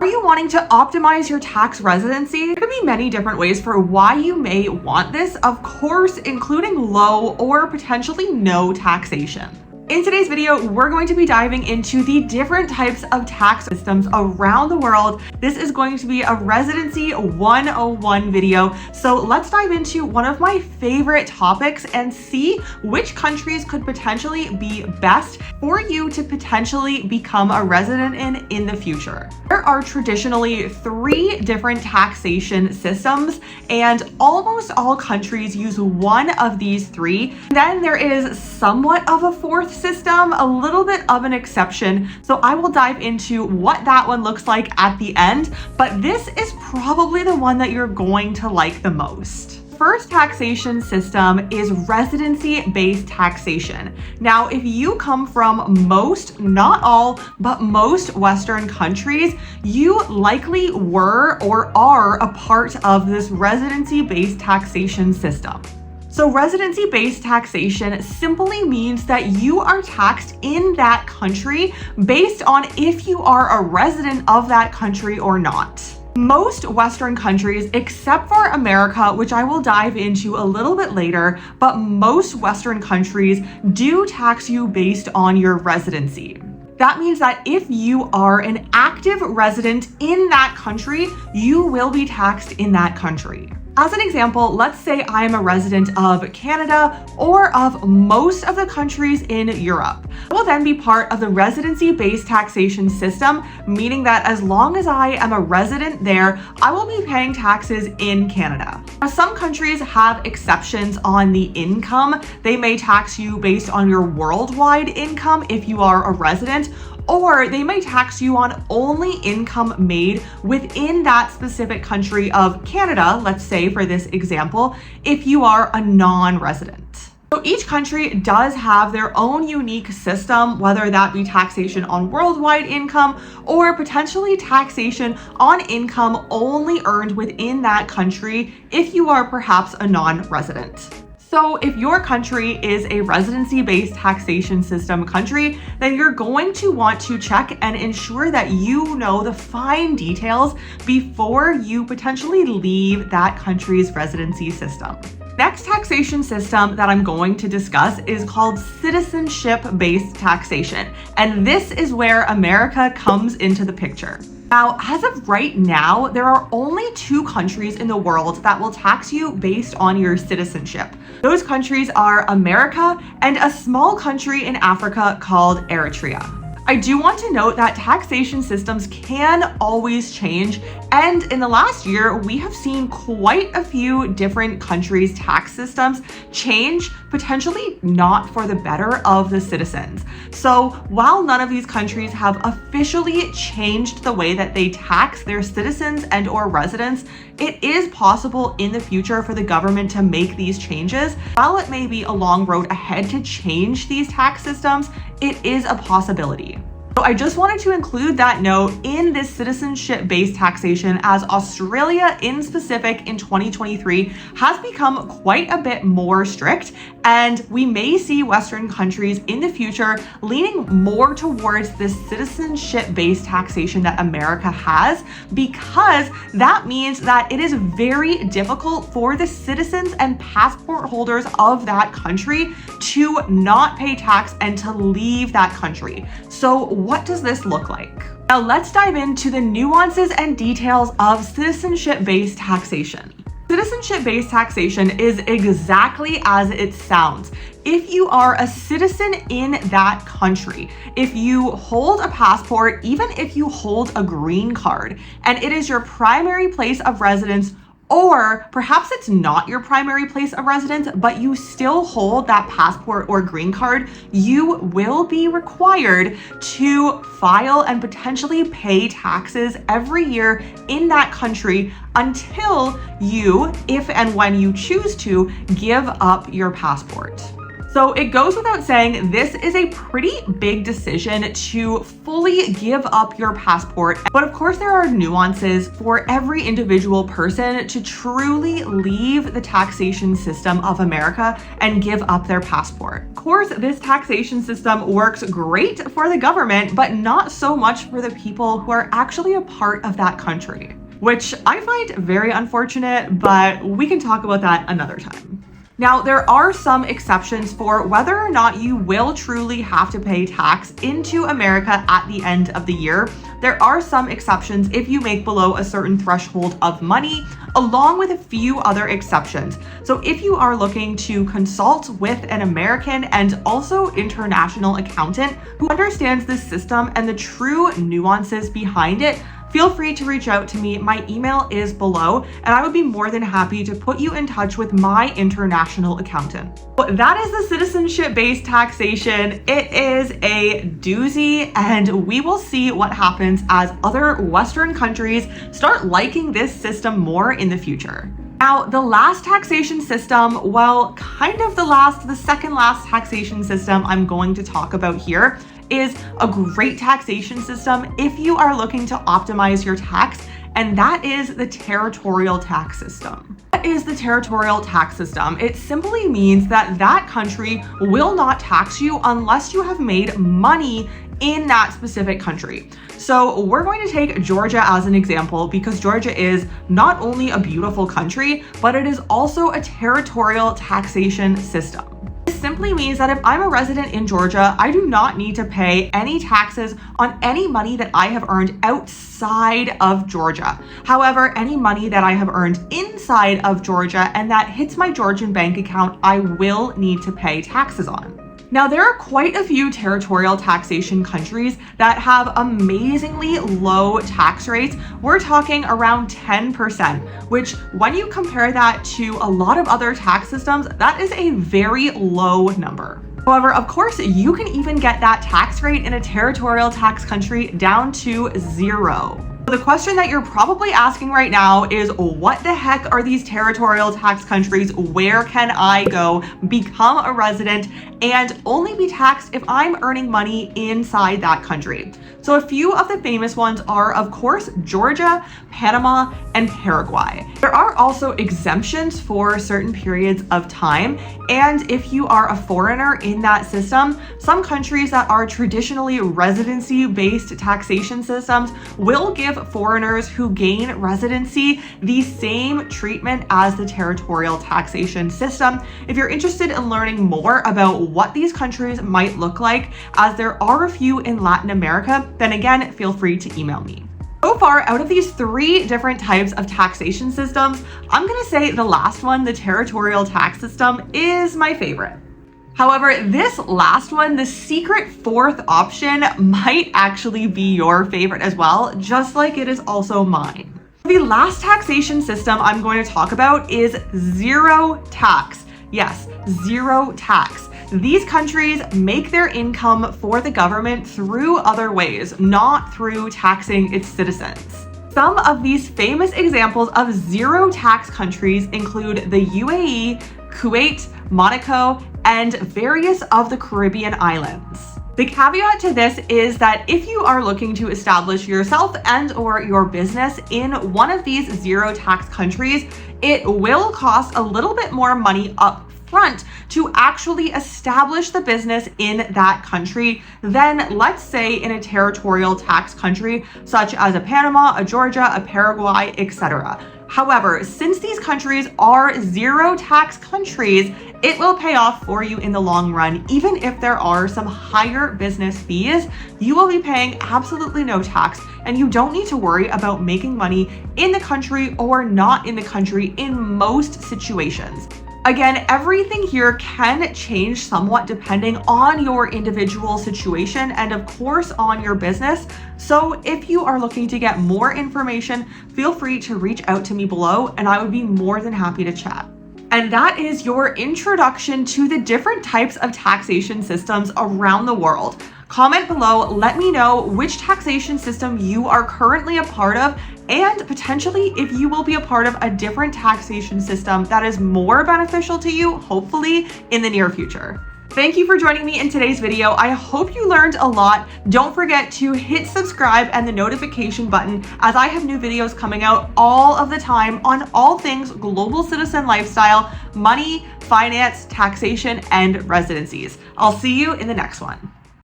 Are you wanting to optimize your tax residency? There could be many different ways for why you may want this, of course, including low or potentially no taxation. In today's video, we're going to be diving into the different types of tax systems around the world. This is going to be a Residency 101 video. So let's dive into one of my favorite topics and see which countries could potentially be best for you to potentially become a resident in the future. There are traditionally 3 different taxation systems, and almost all countries use one of these 3. Then there is somewhat of a 4th system, a little bit of an exception. So I will dive into what that one looks like at the end, but this is probably the one that you're going to like the most. First taxation system is residency-based taxation. Now, if you come from most, not all, but most Western countries, you likely were or are a part of this residency-based taxation system. So residency-based taxation simply means that you are taxed in that country based on if you are a resident of that country or not. Most Western countries, except for America, which I will dive into a little bit later, but most Western countries do tax you based on your residency. That means that if you are an active resident in that country, you will be taxed in that country. As an example, let's say I am a resident of Canada or of most of the countries in Europe. I will then be part of the residency-based taxation system, meaning that as long as I am a resident there, I will be paying taxes in Canada. Now, some countries have exceptions on the income. They may tax you based on your worldwide income if you are a resident, or they may tax you on only income made within that specific country of Canada, let's say for this example, if you are a non-resident. So each country does have their own unique system, whether that be taxation on worldwide income or potentially taxation on income only earned within that country if you are perhaps a non-resident. So if your country is a residency-based taxation system country, then you're going to want to check and ensure that you know the fine details before you potentially leave that country's residency system. Next taxation system that I'm going to discuss is called citizenship-based taxation, and this is where America comes into the picture. Now, as of right now, there are only 2 countries in the world that will tax you based on your citizenship. Those countries are America and a small country in Africa called Eritrea. I do want to note that taxation systems can always change, and in the last year, we have seen quite a few different countries' tax systems change, potentially not for the better of the citizens. So while none of these countries have officially changed the way that they tax their citizens and or residents, it is possible in the future for the government to make these changes. While it may be a long road ahead to change these tax systems, it is a possibility. So I just wanted to include that note in this citizenship-based taxation, as Australia in specific in 2023 has become quite a bit more strict, and we may see Western countries in the future leaning more towards this citizenship-based taxation that America has, because that means that it is very difficult for the citizens and passport holders of that country to not pay tax and to leave that country. So what does this look like? Now let's dive into the nuances and details of citizenship-based taxation. Citizenship-based taxation is exactly as it sounds. If you are a citizen in that country, if you hold a passport, even if you hold a green card, and it is your primary place of residence, or perhaps it's not your primary place of residence, but you still hold that passport or green card, you will be required to file and potentially pay taxes every year in that country until you, if and when you choose to, give up your passport. So it goes without saying, this is a pretty big decision to fully give up your passport. But of course, there are nuances for every individual person to truly leave the taxation system of America and give up their passport. Of course, this taxation system works great for the government, but not so much for the people who are actually a part of that country, which I find very unfortunate, but we can talk about that another time. Now, there are some exceptions for whether or not you will truly have to pay tax into America at the end of the year. There are some exceptions if you make below a certain threshold of money, along with a few other exceptions. So if you are looking to consult with an American and also international accountant who understands the system and the true nuances behind it, feel free to reach out to me. My email is below, and I would be more than happy to put you in touch with my international accountant. But that is the citizenship-based taxation. It is a doozy, and we will see what happens as other Western countries start liking this system more in the future. Now, the last taxation system, well, kind of the second last taxation system I'm going to talk about here is a great taxation system if you are looking to optimize your tax, and that is the Territorial Tax System. What is the Territorial Tax System? It simply means that that country will not tax you unless you have made money in that specific country. So we're going to take Georgia as an example because Georgia is not only a beautiful country, but it is also a territorial taxation system. Simply means that if I'm a resident in Georgia, I do not need to pay any taxes on any money that I have earned outside of Georgia. However, any money that I have earned inside of Georgia and that hits my Georgian bank account, I will need to pay taxes on. Now, there are quite a few territorial taxation countries that have amazingly low tax rates. We're talking around 10%, which when you compare that to a lot of other tax systems, that is a very low number. However, of course, you can even get that tax rate in a territorial tax country down to 0. The question that you're probably asking right now is, what the heck are these territorial tax countries? Where can I go, become a resident, and only be taxed if I'm earning money inside that country? So a few of the famous ones are, of course, Georgia, Panama, and Paraguay. There are also exemptions for certain periods of time. And if you are a foreigner in that system, some countries that are traditionally residency-based taxation systems will give foreigners who gain residency the same treatment as the territorial taxation system. If you're interested in learning more about what these countries might look like, as there are a few in Latin America, then again, feel free to email me. So far, out of these 3 different types of taxation systems, I'm gonna say the last one, the territorial tax system, is my favorite. However, this last one, the secret 4th option, might actually be your favorite as well, just like it is also mine. The last taxation system I'm going to talk about is zero tax. Yes, zero tax. These countries make their income for the government through other ways, not through taxing its citizens. Some of these famous examples of zero tax countries include the UAE, Kuwait, Monaco, and various of the Caribbean islands. The caveat to this is that if you are looking to establish yourself and/or your business in one of these zero tax countries, it will cost a little bit more money up front to actually establish the business in that country than, let's say, in a territorial tax country such as a Panama, a Georgia, a Paraguay, etc. However, since these countries are zero tax countries, it will pay off for you in the long run. Even if there are some higher business fees, you will be paying absolutely no tax, and you don't need to worry about making money in the country or not in the country in most situations. Again, everything here can change somewhat depending on your individual situation and of course on your business. So if you are looking to get more information, feel free to reach out to me below and I would be more than happy to chat. And that is your introduction to the different types of taxation systems around the world. Comment below, let me know which taxation system you are currently a part of and potentially if you will be a part of a different taxation system that is more beneficial to you, hopefully in the near future. Thank you for joining me in today's video. I hope you learned a lot. Don't forget to hit subscribe and the notification button, as I have new videos coming out all of the time on all things global citizen lifestyle, money, finance, taxation, and residencies. I'll see you in the next one.